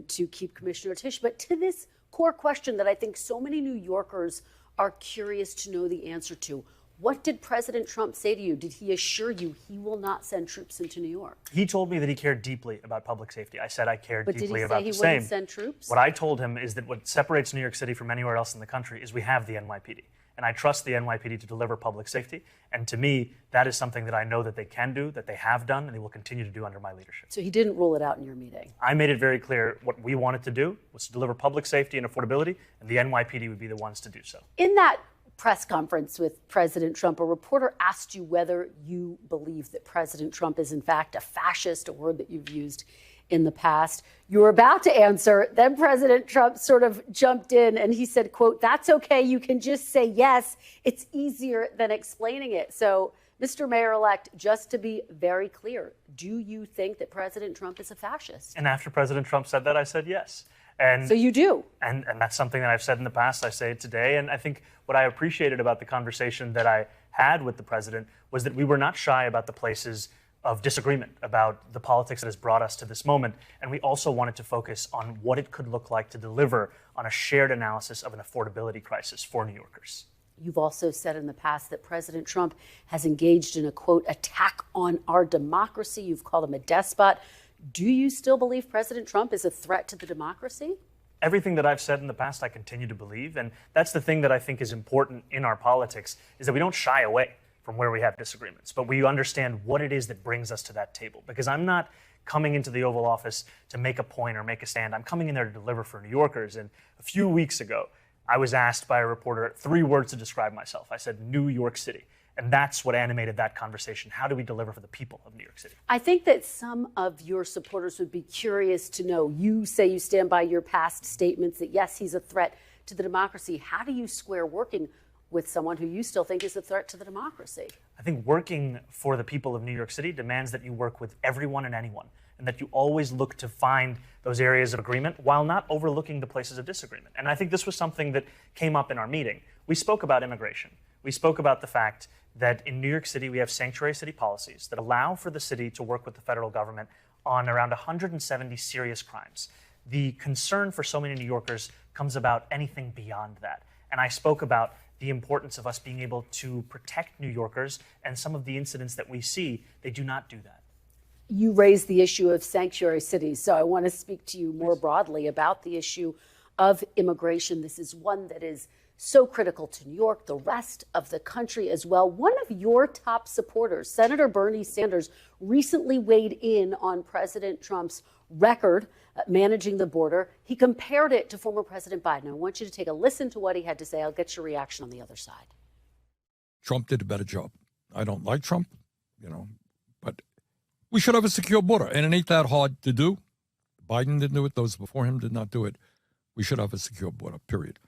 to keep Commissioner Tisch. But to this core question that I think so many New Yorkers are curious to know the answer to, what did President Trump say to you? Did he assure you he will not send troops into New York? He told me that he cared deeply about public safety. I said I cared deeply about the same. But did he say he wouldn't send troops? What I told him is that what separates New York City from anywhere else in the country is we have the NYPD. And I trust the NYPD to deliver public safety. And to me, that is something that I know that they can do, that they have done, and they will continue to do under my leadership. So he didn't rule it out in your meeting? I made it very clear what we wanted to do was to deliver public safety and affordability, and the NYPD would be the ones to do so. In that press conference with President Trump, a reporter asked you whether you believe that President Trump is in fact a fascist, a word that you've used in the past. You were about to answer, then President Trump sort of jumped in and he said, quote, "That's okay, you can just say yes. It's easier than explaining it." So, Mr. Mayor-elect, just to be very clear, do you think that President Trump is a fascist? And after President Trump said that, I said yes. And so you do? And that's something that I've said in the past, I say it today, and I think what I appreciated about the conversation that I had with the president was that we were not shy about the places of disagreement about the politics that has brought us to this moment. And we also wanted to focus on what it could look like to deliver on a shared analysis of an affordability crisis for New Yorkers. You've also said in the past that President Trump has engaged in a, quote, attack on our democracy. You've called him a despot. Do you still believe President Trump is a threat to the democracy? Everything that I've said in the past, I continue to believe. And that's the thing that I think is important in our politics, is that we don't shy away from where we have disagreements, but we understand what it is that brings us to that table. Because I'm not coming into the Oval Office to make a point or make a stand. I'm coming in there to deliver for New Yorkers. And a few weeks ago, I was asked by a reporter 3 words to describe myself. I said, New York City. And that's what animated that conversation. How do we deliver for the people of New York City? I think that some of your supporters would be curious to know, you say you stand by your past statements that, yes, he's a threat to the democracy. How do you square working with someone who you still think is a threat to the democracy? I think working for the people of New York City demands that you work with everyone and anyone, and that you always look to find those areas of agreement while not overlooking the places of disagreement. And I think this was something that came up in our meeting. We spoke about immigration. We spoke about the fact that in New York City, we have sanctuary city policies that allow for the city to work with the federal government on around 170 serious crimes. The concern for so many New Yorkers comes about anything beyond that. And I spoke about the importance of us being able to protect New Yorkers, and some of the incidents that we see, they do not do that. You raised the issue of sanctuary cities, so I want to speak to you more broadly about the issue of immigration. This is one that is so critical to New York, the rest of the country as well. One of your top supporters, Senator Bernie Sanders, recently weighed in on President Trump's record managing the border. He compared it to former President Biden. I want you to take a listen to what he had to say. I'll get your reaction on the other side. Trump did a better job. I don't like Trump, but we should have a secure border, and it ain't that hard to do. Biden didn't do it. Those before him did not do it. We should have a secure border, period.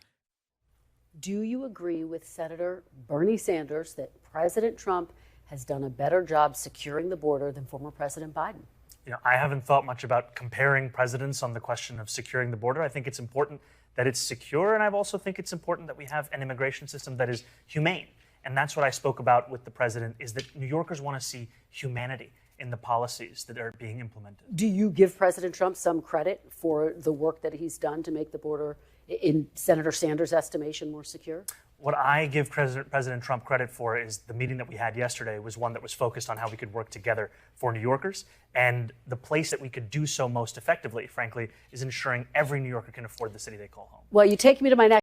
Do you agree with Senator Bernie Sanders that President Trump has done a better job securing the border than former President Biden? I haven't thought much about comparing presidents on the question of securing the border. I think it's important that it's secure, and I also think it's important that we have an immigration system that is humane. And that's what I spoke about with the president, is that New Yorkers want to see humanity in the policies that are being implemented. Do you give President Trump some credit for the work that he's done to make the border, in Senator Sanders' estimation, more secure? What I give President Trump credit for is the meeting that we had yesterday was one that was focused on how we could work together for New Yorkers. And the place that we could do so most effectively, frankly, is ensuring every New Yorker can afford the city they call home. Well, you take me to my next